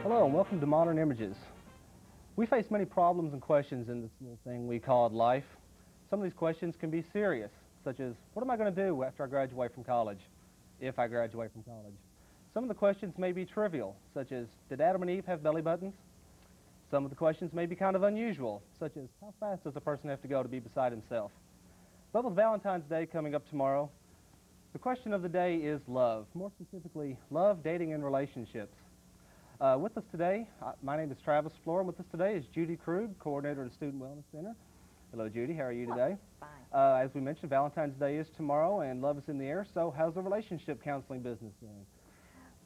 Hello and welcome to Modern Images. We face many problems and questions in this little thing we call life. Some of these questions can be serious, such as, what am I going to do after I graduate from college, if I graduate from college? Some of the questions may be trivial, such as, did Adam and Eve have belly buttons? Some of the questions may be kind of unusual, such as, how fast does a person have to go to be beside himself? But with Valentine's Day coming up tomorrow, the question of the day is love, more specifically, love, dating, and relationships. With us today, my name is Travis Floor, and with us today is Judy Krug, coordinator of the Student Wellness Center. Hello, Judy. How are you today? Fine. As we mentioned, Valentine's Day is tomorrow, and love is in the air. So, how's the relationship counseling business going?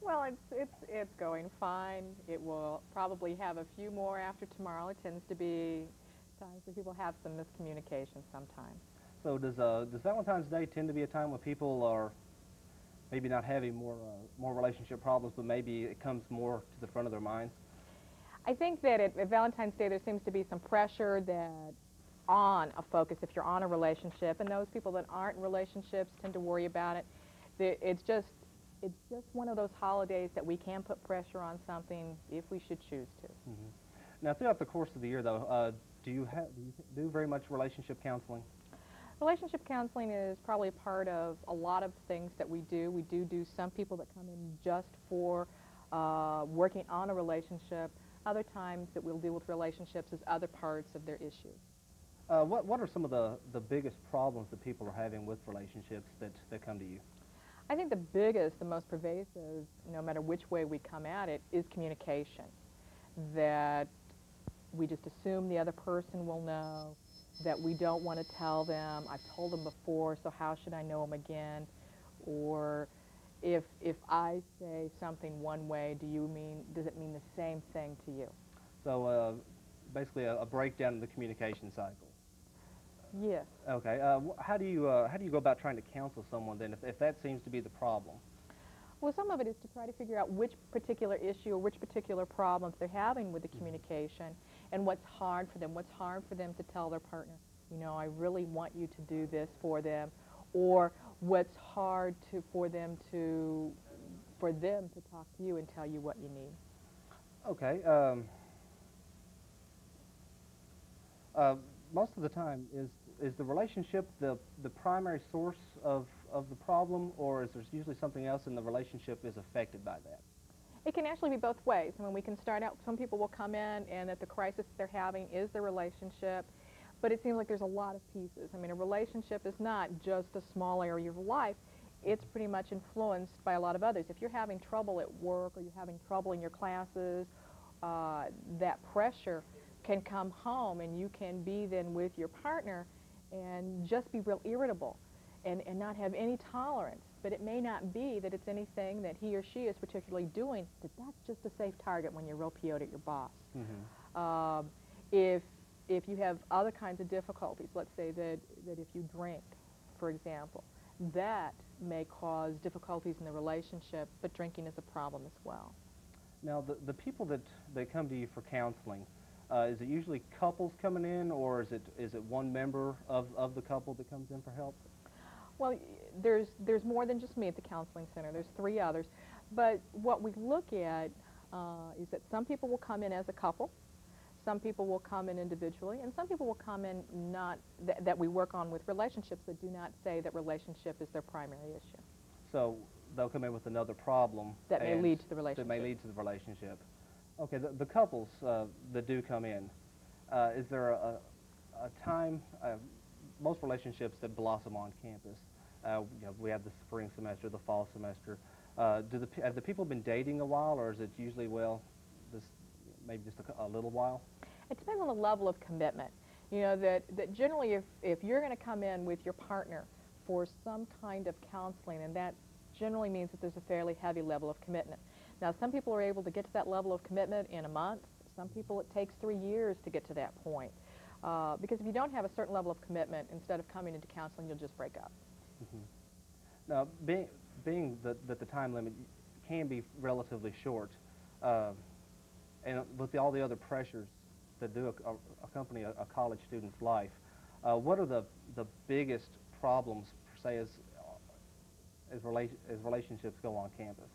Well, it's going fine. It will probably have a few more after tomorrow. It tends to be times where people have some miscommunication sometimes. So, does Valentine's Day tend to be a time when people are maybe not having more relationship problems, but maybe it comes more to the front of their minds? I think that at Valentine's Day there seems to be some pressure that on a focus if you're on a relationship, and those people that aren't in relationships tend to worry about it. It's just one of those holidays that we can put pressure on something if we should choose to. Mm-hmm. Now, throughout the course of the year, though, do you do very much relationship counseling? Relationship counseling is probably a part of a lot of things that we do. We do some people that come in just for working on a relationship. Other times that we'll deal with relationships as other parts of their issues. What are some of the biggest problems that people are having with relationships that come to you? I think the biggest, the most pervasive, no matter which way we come at it, is communication. That we just assume the other person will know, that we don't want to tell them, I've told them before, so how should I know them again? Or if I say something one way, does it mean the same thing to you? So basically a breakdown in the communication cycle. Yes. Okay. How do you go about trying to counsel someone then if that seems to be the problem? Well, some of it is to try to figure out which particular issue or which particular problems they're having with the communication and what's hard for them to tell their partner, you know, I really want you to do this for them, or what's hard for them to talk to you and tell you what you need. Okay. Most of the time, is the relationship the primary source of the problem, or is there usually something else in the relationship is affected by that? It can actually be both ways. I mean, we can start out, some people will come in and that the crisis they're having is the relationship, but it seems like there's a lot of pieces. I mean, a relationship is not just a small area of life. It's pretty much influenced by a lot of others. If you're having trouble at work or you're having trouble in your classes, that pressure can come home and you can be then with your partner and just be real irritable and not have any tolerance. But it may not be that it's anything that he or she is particularly doing, that's just a safe target when you're real PO'd at your boss. Mm-hmm. If you have other kinds of difficulties, let's say that if you drink, for example, that may cause difficulties in the relationship, but drinking is a problem as well. Now, the people that come to you for counseling, is it usually couples coming in, or is it one member of the couple that comes in for help? Well, there's more than just me at the counseling center. There's 3 others. But what we look at is that some people will come in as a couple, some people will come in individually, and some people will come in that we work on with relationships that do not say that relationship is their primary issue. So they'll come in with another problem that may lead to the relationship. That may lead to the relationship. Okay, the couples that do come in, is there a time, most relationships that blossom on campus, you know, we have the spring semester, the fall semester, have the people been dating a while, or is it usually, well, maybe just a little while? It depends on the level of commitment. You know, that generally if you're going to come in with your partner for some kind of counseling, and that generally means that there's a fairly heavy level of commitment. Now, some people are able to get to that level of commitment in a month. Some people, it takes 3 years to get to that point. Because if you don't have a certain level of commitment, instead of coming into counseling, you'll just break up. Mm-hmm. Now, being that the time limit can be relatively short, and with all the other pressures that do accompany a college student's life, what are the biggest problems, per se, as relationships go on campus?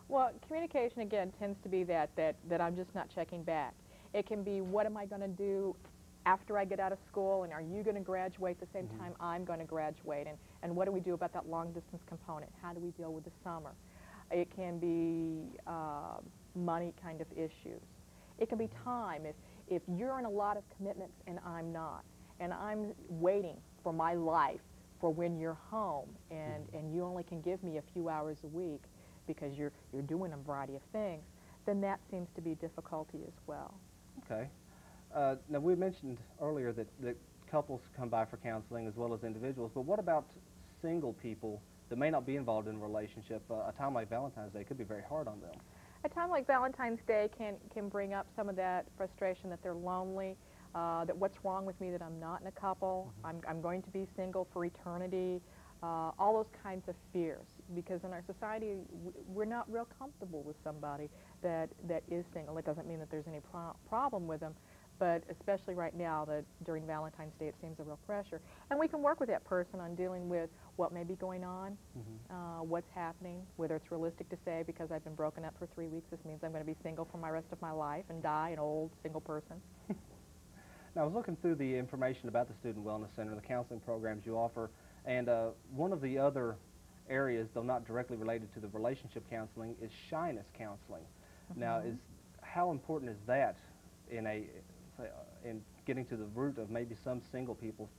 Well, communication, again, tends to be that I'm just not checking back. It can be, what am I going to do after I get out of school, and are you going to graduate the same time I'm going to graduate, and what do we do about that long-distance component? How do we deal with the summer? It can be money kind of issues. It can be time. If you're in a lot of commitments and I'm not, and I'm waiting for my life for when you're home, and you only can give me a few hours a week because you're doing a variety of things, then that seems to be difficulty as well. Okay. Now, we mentioned earlier that couples come by for counseling as well as individuals, but what about single people that may not be involved in a relationship? A time like Valentine's Day could be very hard on them. A time like Valentine's Day can bring up some of that frustration that they're lonely, that what's wrong with me that I'm not in a couple, I'm going to be single for eternity, all those kinds of fears. Because in our society, we're not real comfortable with somebody that is single. It doesn't mean that there's any problem with them, but especially right now, that during Valentine's Day, it seems a real pressure. And we can work with that person on dealing with what may be going on, what's happening, whether it's realistic to say, because I've been broken up for 3 weeks, this means I'm going to be single for my rest of my life and die an old single person. Now, I was looking through the information about the Student Wellness Center, the counseling programs you offer, and one of the other areas, though not directly related to the relationship counseling, is shyness counseling. Now, how important is that in getting to the root of maybe some single people's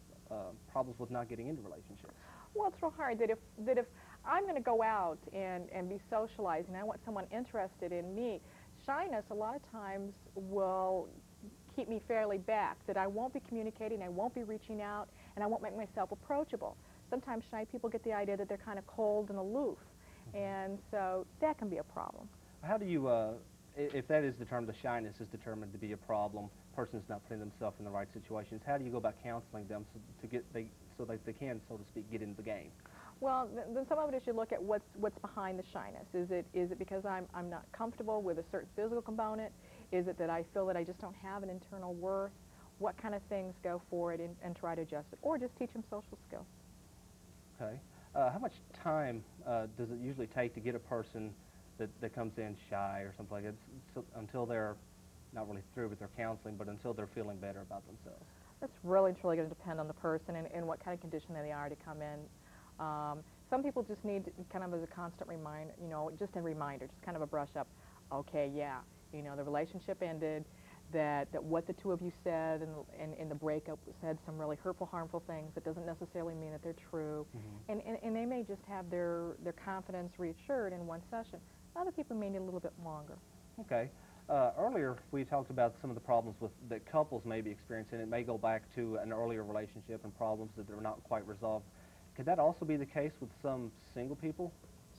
problems with not getting into relationships? Well, it's real hard that if I'm going to go out and be socialized and I want someone interested in me, shyness a lot of times will keep me fairly back, that I won't be communicating, I won't be reaching out, and I won't make myself approachable. Sometimes shy people get the idea that they're kind of cold and aloof, and so that can be a problem. How do you, if that is determined, the shyness is determined to be a problem, person's not putting themselves in the right situations, how do you go about counseling them so that they can, so to speak, get into the game? Well, then some of it is you look at what's behind the shyness. Is it because I'm not comfortable with a certain physical component? Is it that I feel that I just don't have an internal worth? What kind of things go for it and try to adjust it, or just teach them social skills? Okay. How much time does it usually take to get a person that comes in shy or something like that, until they're not really through with their counseling, but until they're feeling better about themselves? That's really truly going to depend on the person and what kind of condition they are to come in. Some people just need kind of as a constant reminder, just a reminder, just kind of a brush up. Okay, yeah, the relationship ended, that what the two of you said and in the breakup said some really hurtful, harmful things. That doesn't necessarily mean that they're true. And they may just have their confidence reassured in one session. Other people may need a little bit longer. Okay. Earlier, we talked about some of the problems that couples may be experiencing. It may go back to an earlier relationship and problems that are not quite resolved. Could that also be the case with some single people?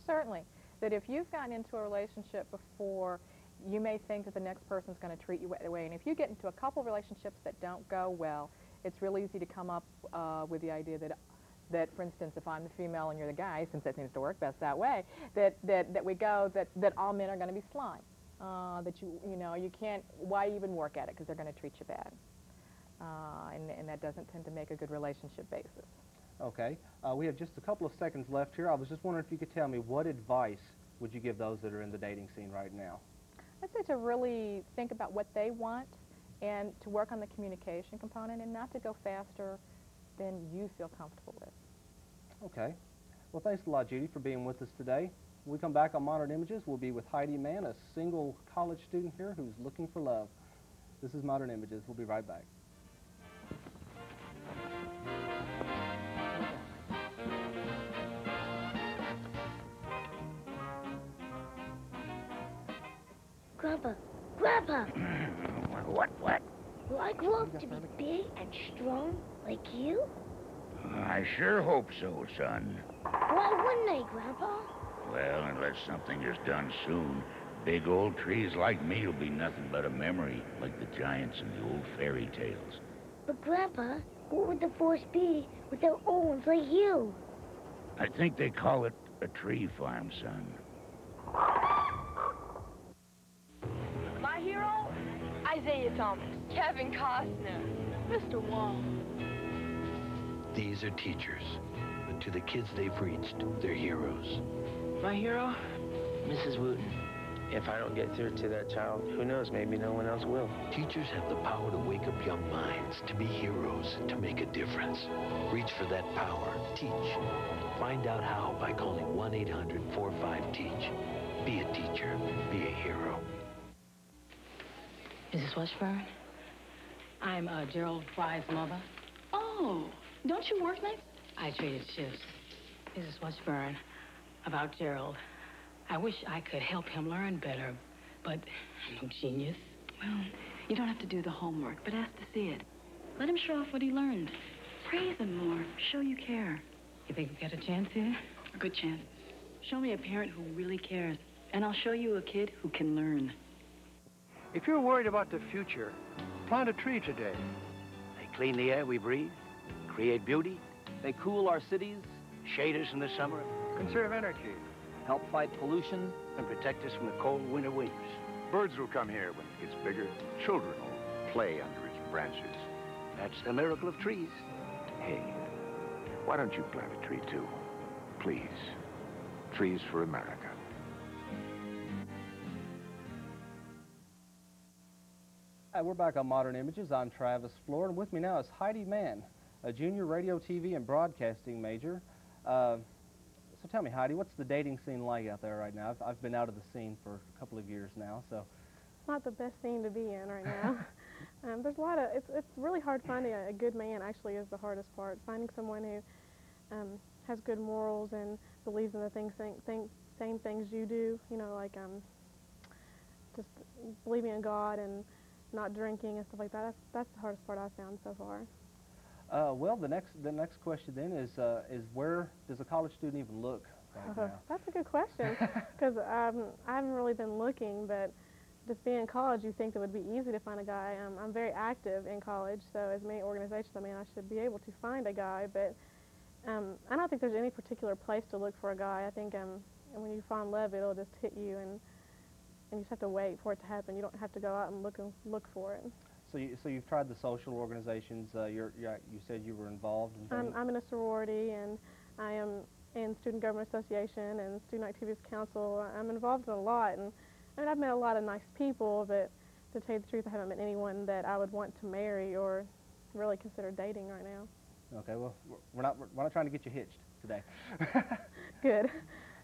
Certainly. That if you've gotten into a relationship before, you may think that the next person's going to treat you that way. And if you get into a couple relationships that don't go well, it's real easy to come up with the idea that, for instance, if I'm the female and you're the guy, since that seems to work best that way, that all men are going to be slime. That you can't, why even work at it, because they're going to treat you bad. And that doesn't tend to make a good relationship basis. Okay. We have just a couple of seconds left here. I was just wondering if you could tell me, what advice would you give those that are in the dating scene right now? I'd say to really think about what they want and to work on the communication component and not to go faster than you feel comfortable with. Okay. Well, thanks a lot, Judy, for being with us today. When we come back on Modern Images, we'll be with Heidi Mann, a single college student here who's looking for love. This is Modern Images. We'll be right back. Grandpa, Grandpa! What? Will I grow up to be big and strong like you? I sure hope so, son. Why wouldn't I, Grandpa? Well, unless something is done soon, big old trees like me will be nothing but a memory, like the giants in the old fairy tales. But, Grandpa, what would the forest be without old ones like you? I think they call it a tree farm, son. My hero? Isaiah Thomas, Kevin Costner, Mr. Wong. These are teachers, but to the kids they've reached, they're heroes. My hero? Mrs. Wooten, if I don't get through to that child, who knows, maybe no one else will. Teachers have the power to wake up young minds, to be heroes, to make a difference. Reach for that power. Teach. Find out how by calling 1-800-45-TEACH. Be a teacher. Be a hero. Mrs. Washburn, I'm Gerald Fry's mother. Oh, don't you work nights? I traded shifts. Mrs. Washburn, about Gerald. I wish I could help him learn better, but I'm no genius. Well, you don't have to do the homework, but ask to see it. Let him show off what he learned. Praise him more. Show you care. You think we got a chance here? A good chance. Show me a parent who really cares, and I'll show you a kid who can learn. If you're worried about the future, plant a tree today. They clean the air we breathe, create beauty. They cool our cities, shade us in the summer, conserve energy, help fight pollution, and protect us from the cold winter winds. Birds will come here when it gets bigger. Children will play under its branches. That's the miracle of trees. Hey, why don't you plant a tree too? Please. Trees for America. Hi, we're back on Modern Images. I'm Travis Floor, and with me now is Heidi Mann, a junior radio, TV, and broadcasting major. So tell me, Heidi, what's the dating scene like out there right now? I've been out of the scene for a couple of years now, so. Not the best scene to be in right now. There's a lot of, it's really hard finding a good man, actually, is the hardest part. Finding someone who has good morals and believes in the same things you do, you know, like just believing in God and not drinking and stuff like that. That's the hardest part I've found so far. Well, the next question then is where does a college student even look right now? That's a good question, because I haven't really been looking, but just being in college, you think it would be easy to find a guy. I'm very active in college, so as many organizations, I mean, I should be able to find a guy, but I don't think there's any particular place to look for a guy. I think when you fall in love, it'll just hit you, and you just have to wait for it to happen. You don't have to go out and look for it. So you've tried the social organizations. You said you were involved in things? I'm in a sorority, and I am in Student Government Association and Student Activities Council. I'm involved in a lot, and I mean, I've met a lot of nice people, but to tell you the truth, I haven't met anyone that I would want to marry or really consider dating right now. Okay, well, we're not trying to get you hitched today. Good.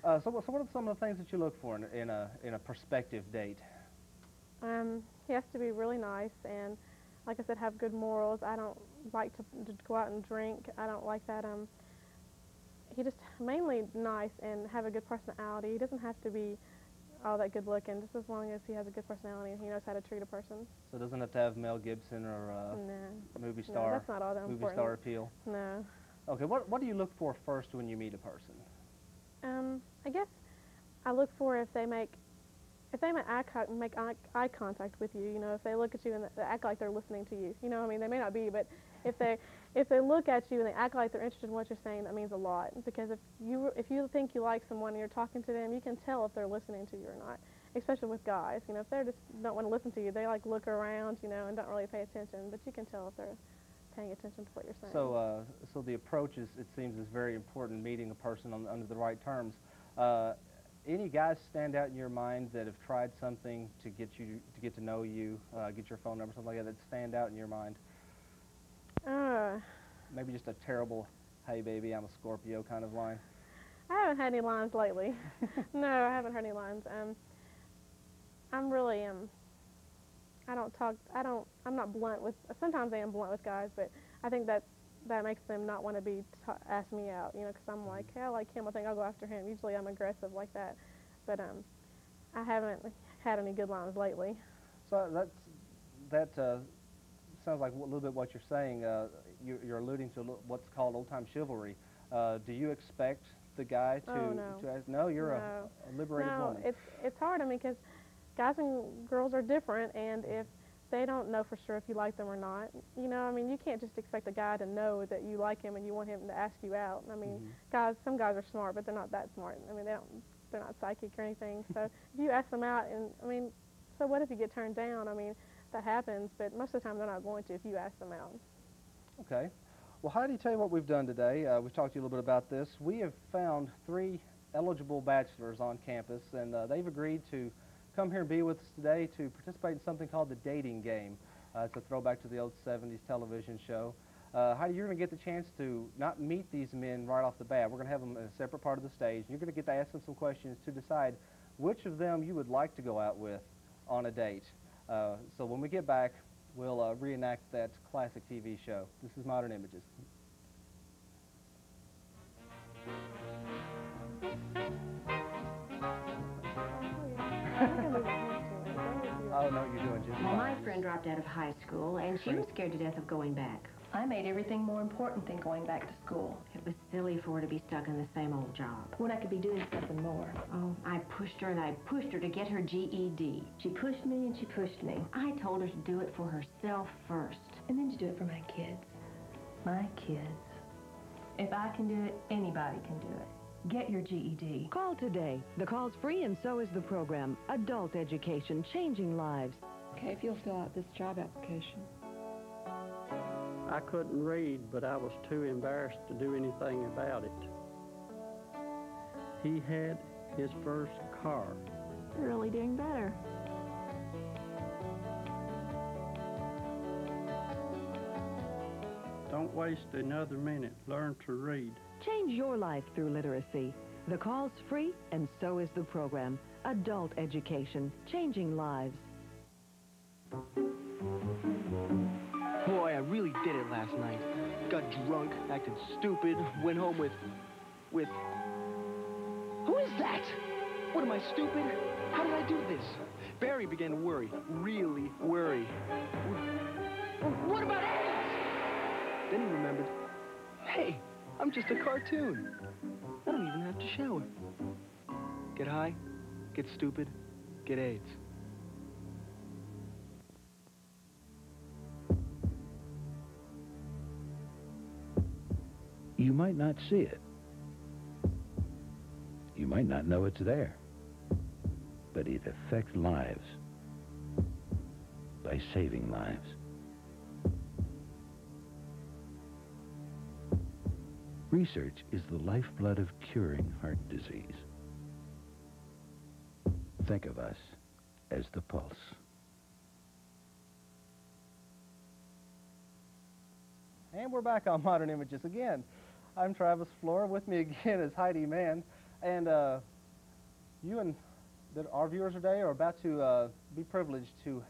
So what are some of the things that you look for in a prospective date? He has to be really nice and, like I said, have good morals. I don't like to go out and drink. I don't like that. He just mainly nice and have a good personality. He doesn't have to be all that good looking, just as long as he has a good personality and he knows how to treat a person. So it doesn't have to have Mel Gibson or movie star. No, that's not all that important. Movie star appeal. No. Okay, what do you look for first when you meet a person? I guess I look for if they make eye contact with you. You know, if they look at you and they act like they're listening to you. You know, I mean, they may not be, but if they look at you and they act like they're interested in what you're saying, that means a lot. Because if you think you like someone and you're talking to them, you can tell if they're listening to you or not. Especially with guys, you know, if they just don't want to listen to you, they like look around, you know, and don't really pay attention. But you can tell if they're paying attention to what you're saying. So the approach is, it seems, is very important. Meeting a person under the right terms. Any guys stand out in your mind that have tried something to get to know you, get your phone number, something like that stand out in your mind? Maybe just a terrible, "Hey baby, I'm a Scorpio" kind of line. I haven't had any lines lately. No, I haven't heard any lines. I'm really I'm not blunt with. Sometimes I am blunt with guys, but I think that makes them not want to ask me out, you know, because I'm like, hey, I like him, I think I'll go after him. Usually I'm aggressive like that, but I haven't had any good lines lately. So that sounds like a little bit what you're saying. You're alluding to what's called old-time chivalry. Do you expect the guy to ask? No, you're a liberated woman. No, it's hard. I mean, because guys and girls are different, and if they don't know for sure if you like them or not. You know, I mean, you can't just expect a guy to know that you like him and you want him to ask you out. I mean, some guys are smart, but they're not that smart. I mean, they're not psychic or anything. So if you ask them out, and I mean, so what if you get turned down? I mean, that happens, but most of the time they're not going to if you ask them out. Okay. Well, Heidi, tell you what we've done today. We've talked to you a little bit about this. We have found 3 eligible bachelors on campus, and they've agreed to come here and be with us today to participate in something called the dating game. It's a throwback to the old 70s television show. Heidi, you're going to get the chance to not meet these men right off the bat. We're going to have them in a separate part of the stage. You're going to get to ask them some questions to decide which of them you would like to go out with on a date. So when we get back, we'll reenact that classic TV show. This is Modern Images. Oh, no, you're doing just Well, fine. my friend dropped out of high school, and she was scared to death of going back. I made everything more important than going back to school. It was silly for her to be stuck in the same old job. When I could be doing something more. Oh, I pushed her and I pushed her to get her GED. She pushed me and she pushed me. I told her to do it for herself first. And then to do it for my kids. My kids. If I can do it, anybody can do it. Get your GED. Call today. The call's free and so is the program. Adult education, changing lives. Okay, if you'll fill out this job application. I couldn't read, but I was too embarrassed to do anything about it. He had his first car. You're really doing better. Don't waste another minute. Learn to read. Change your life through literacy. The call's free and so is the program. Adult education, changing lives. Boy, I really did it last night. Got drunk, acted stupid, went home with... Who is that? What, am I stupid? How did I do this? Barry began to worry, really worry. What about AIDS? Then he remembered, hey, I'm just a cartoon. I don't even have to shower. Get high, get stupid, get AIDS. You might not see it. You might not know it's there. But it affects lives by saving lives. Research is the lifeblood of curing heart disease. Think of us as the pulse. And we're back on Modern Images again. I'm Travis Flora. With me again is Heidi Mann. And you and our viewers today are about to be privileged to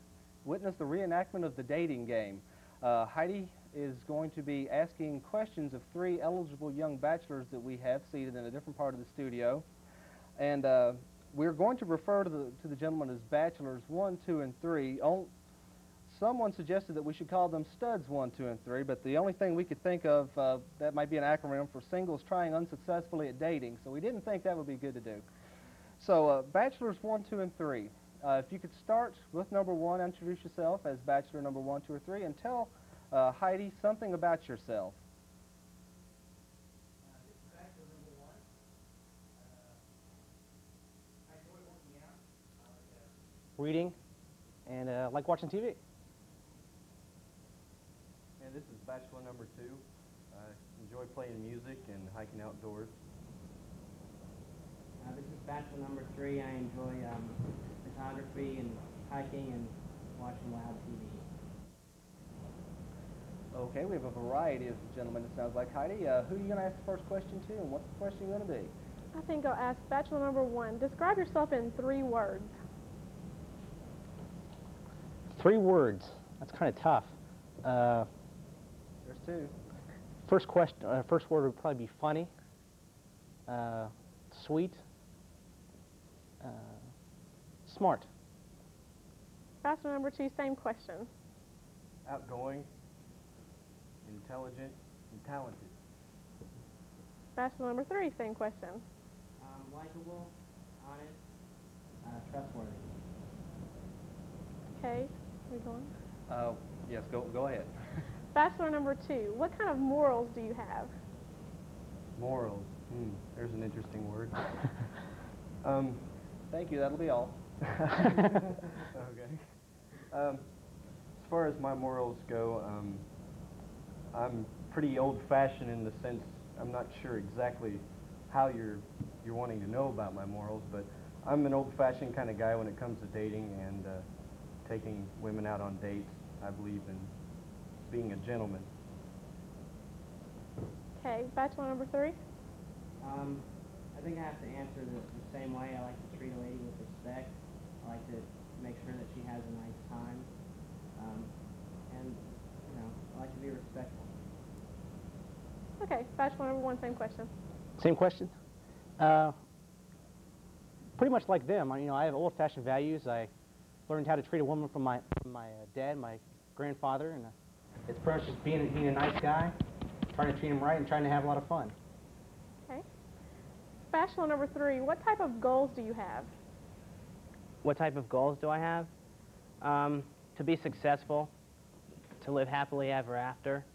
witness the reenactment of the dating game. Heidi is going to be asking questions of 3 eligible young bachelors that we have seated in a different part of the studio. And we're going to refer to the gentlemen as bachelors 1, 2, and 3. Someone suggested that we should call them studs 1, 2, and 3, but the only thing we could think of that might be an acronym for singles trying unsuccessfully at dating, so we didn't think that would be good to do. So bachelors 1, 2, and 3. If you could start with number 1, introduce yourself as bachelor number 1, 2, or 3, and tell Heidi something about yourself. This is bachelor number 1. I enjoy working out. Reading, and like watching TV. And this is bachelor number 2. I enjoy playing music and hiking outdoors. This is bachelor number 3. I enjoy photography and hiking and watching live TV. Okay, we have a variety of gentlemen, it sounds like. Heidi, who are you going to ask the first question to, and what's the question going to be? I think I'll ask bachelor number 1. Describe yourself in 3 words. 3 words. That's kind of tough. There's 2. First word would probably be funny, sweet, smart. Bachelor number 2, same question. Outgoing, intelligent, and talented. Bachelor number 3, same question. Likable, honest, trustworthy. Okay, we going? Yes, go ahead. Bachelor number 2, what kind of morals do you have? Morals. There's an interesting word. Thank you, that'll be all. Okay. As far as my morals go, I'm pretty old-fashioned in the sense I'm not sure exactly how you're you're wanting to know about my morals, but I'm an old-fashioned kind of guy when it comes to dating and taking women out on dates. I believe in being a gentleman. Okay, bachelor number 3. I think I have to answer the same way. I like to treat a lady with respect. I like to make sure that she has a nice time. And, you know, I like to be respectful. Okay, bachelor number 1, same question. Same question. Pretty much like them. You know, I have old-fashioned values. I learned how to treat a woman from my dad, my grandfather, and it's pretty much just being a nice guy, trying to treat him right, and trying to have a lot of fun. Okay. Bachelor number 3, what type of goals do you have? What type of goals do I have? To be successful, to live happily ever after.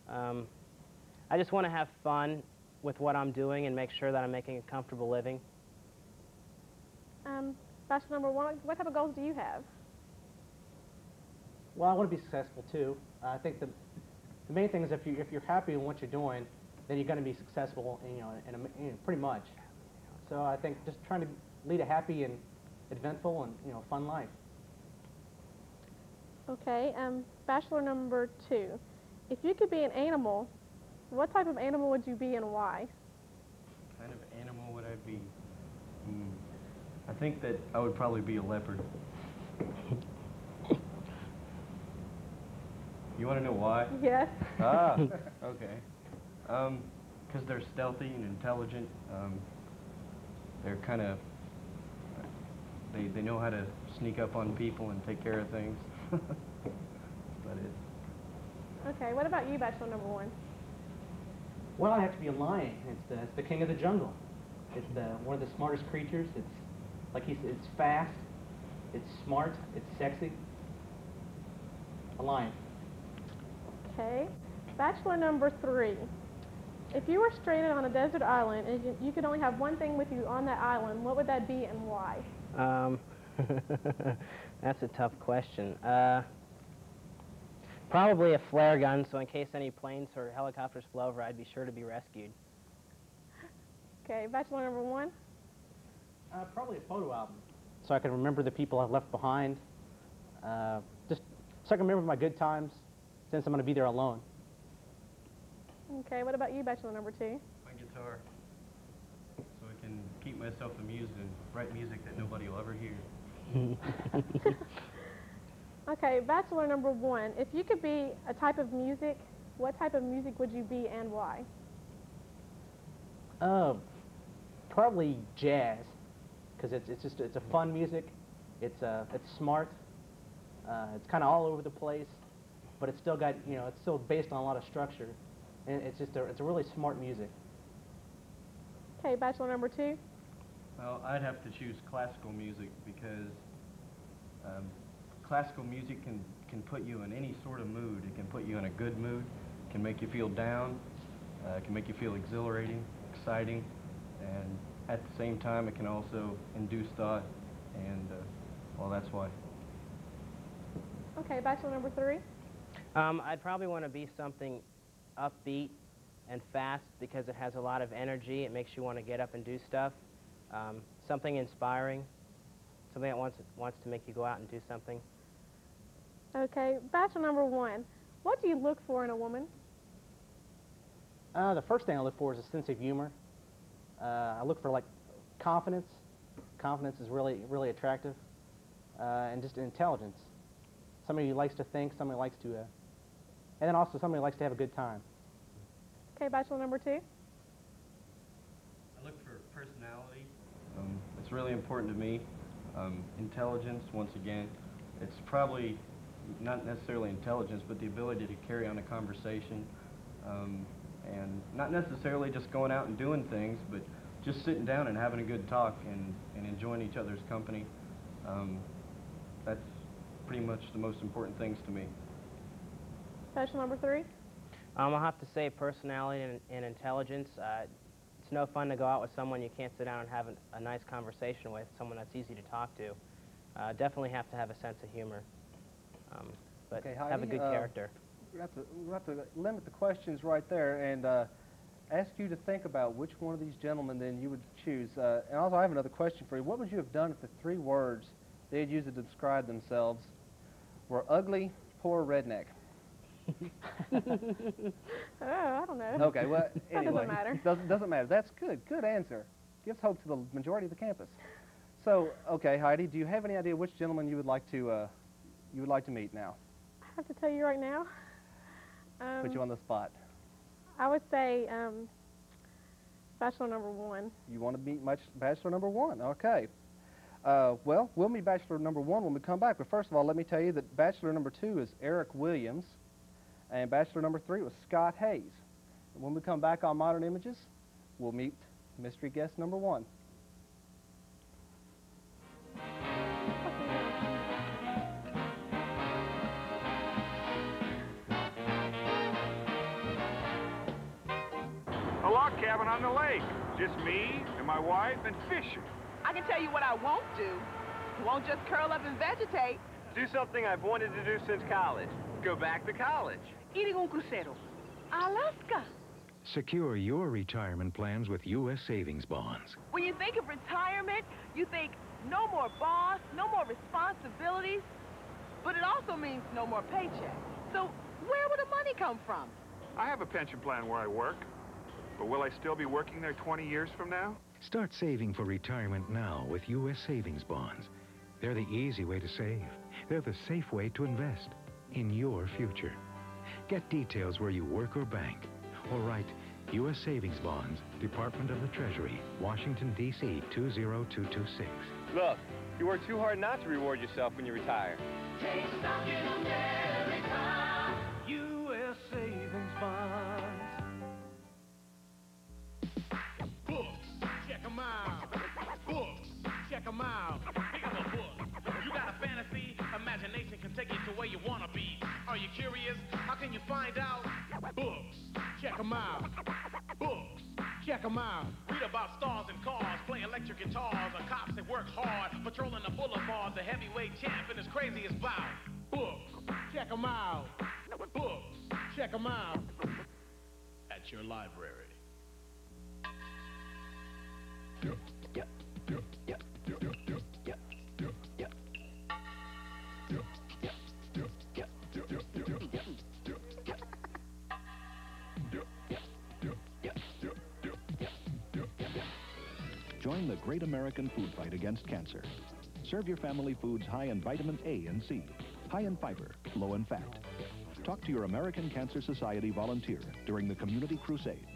I just want to have fun with what I'm doing and make sure that I'm making a comfortable living. Bachelor number 1, what type of goals do you have? Well, I want to be successful too. I think the main thing is if you're happy in what you're doing, then you're going to be successful. In pretty much. So I think just trying to lead a happy and eventful and fun life. Okay. Bachelor number 2, if you could be an animal, what type of animal would you be and why? What kind of animal would I be? I think that I would probably be a leopard. You want to know why? Yes. Ah, okay. Because they're stealthy and intelligent. They're kind of, they know how to sneak up on people and take care of things. That's about it. Okay, what about you, bachelor number 1? Well, I have to be a lion. It's the king of the jungle. It's one of the smartest creatures. It's like he said, it's fast, it's smart, it's sexy. A lion. Okay. Bachelor number 3, if you were stranded on a desert island and you could only have one thing with you on that island, what would that be and why? That's a tough question. Probably a flare gun, so in case any planes or helicopters flew over, I'd be sure to be rescued. Okay, bachelor number 1? Probably a photo album. So I can remember the people I've left behind. Just so I can remember my good times, since I'm going to be there alone. Okay, what about you, bachelor number 2? My guitar. So I can keep myself amused and write music that nobody will ever hear. Okay, bachelor number 1, if you could be a type of music, what type of music would you be and why? Probably jazz, because it's a fun music. It's smart. It's kind of all over the place, but it's still got it's still based on a lot of structure, and it's a really smart music. Okay, bachelor number 2. Well, I'd have to choose classical music because classical music can put you in any sort of mood. It can put you in a good mood, can make you feel down, can make you feel exhilarating, exciting, and at the same time it can also induce thought, and well, that's why. Okay, bachelor number 3. I'd probably want to be something upbeat and fast because it has a lot of energy. It makes you want to get up and do stuff. Something inspiring, something that wants to make you go out and do something. Okay, bachelor number 1. What do you look for in a woman? The first thing I look for is a sense of humor. I look for confidence. Confidence is really attractive, and just intelligence. Somebody who likes to think, somebody who likes to, and then also somebody who likes to have a good time. Okay, bachelor number 2. I look for personality. It's really important to me. Intelligence, once again, it's probably not necessarily intelligence, but the ability to carry on a conversation, and not necessarily just going out and doing things, but just sitting down and having a good talk and enjoying each other's company. That's pretty much the most important things to me. Bachelor number 3. I'll have to say personality and intelligence. It's no fun to go out with someone you can't sit down and have a nice conversation with, someone that's easy to talk to. Definitely have to have a sense of humor, but Okay, have a Heidi, good character. We'll have to limit the questions right there, and ask you to think about which one of these gentlemen then you would choose. And also, I have another question for you. What would you have done if the 3 words they had used to describe themselves were ugly, poor, redneck? I don't know. Okay, well, anyway. That doesn't matter. Doesn't matter. That's good. Good answer. Gives hope to the majority of the campus. So, okay, Heidi, do you have any idea which gentleman you would like to meet now? I have to tell you right now. Put you on the spot. I would say bachelor number 1. You want to meet bachelor number 1? Okay. Well, we'll meet bachelor number 1 when we come back. But first of all, let me tell you that bachelor number 2 is Eric Williams, and bachelor number 3 was Scott Hayes. When we come back on Modern Images, we'll meet mystery guest number 1. A log cabin on the lake. Just me and my wife and fishing. I can tell you what I won't do. Won't just curl up and vegetate. Do something I've wanted to do since college. Go back to college. Eating un crucero. Alaska. Secure your retirement plans with U.S. savings bonds. When you think of retirement, you think no more boss, no more responsibilities. But it also means no more paycheck. So where will the money come from? I have a pension plan where I work. But will I still be working there 20 years from now? Start saving for retirement now with U.S. savings bonds. They're the easy way to save. They're the safe way to invest in your future. Get details where you work or bank. Or write U.S. Savings Bonds, Department of the Treasury, Washington, D.C. 20226. Look, you work too hard not to reward yourself when you retire. Take stock in America. U.S. Savings Bonds. Books, check them out. Books, check them out. Pick up a book. You got a fantasy? Imagination can take you to where you want to be. Are you curious? How can you find out? Books, check them out. Books, check them out. Read about stars and cars, play electric guitars, or cops that work hard, patrolling the boulevard, the heavyweight champ and his craziest bout. Books, check them out. Books, check them out. At your library. Join the great American food fight against cancer. Serve your family foods high in vitamins A and C, high in fiber, low in fat. Talk to your American Cancer Society volunteer during the Community Crusade.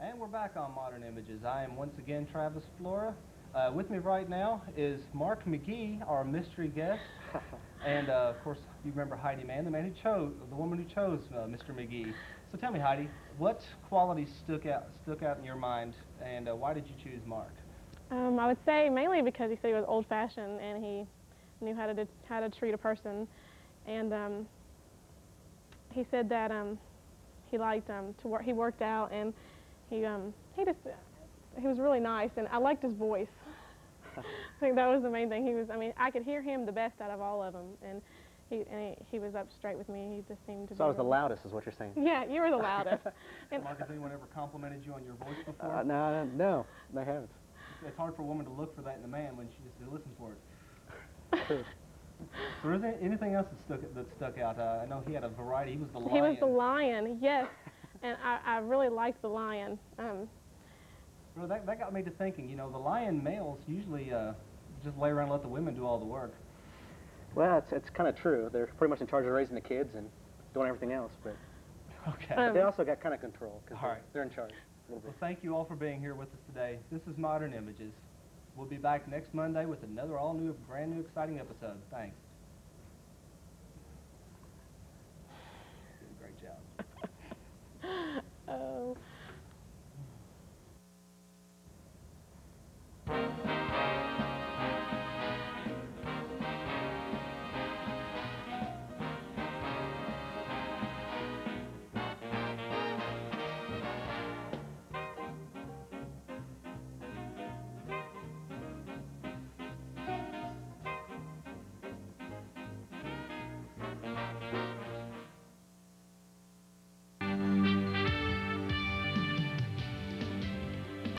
And we're back on Modern Images. I am once again Travis Flora. With me right now is Mark McGee, our mystery guest. And of course, you remember Heidi Mann, the woman who chose Mr. McGee. So tell me, Heidi, what qualities stuck out in your mind, and why did you choose Mark? I would say mainly because he said he was old-fashioned and he knew how to treat a person, and he said that he liked to work. He worked out, and he was really nice, and I liked his voice. I think that was the main thing. I could hear him the best out of all of them, and he was up straight with me. He just seemed to be... So I was the loudest, is what you're saying? Yeah, you were the loudest. Mark, has anyone ever complimented you on your voice before? No, they haven't. It's hard for a woman to look for that in a man when she just listens for it. So is there anything else that stuck out? I know he had a variety. He was the lion. He was the lion, yes. And I really liked the lion. Well, that got me to thinking, the lion males usually just lay around and let the women do all the work. Well, it's kind of true. They're pretty much in charge of raising the kids and doing everything else, but okay. But they also got kind of control because all right. They're in charge a little bit. Well, thank you all for being here with us today. This is Modern Images. We'll be back next Monday with another brand new, exciting episode. Thanks.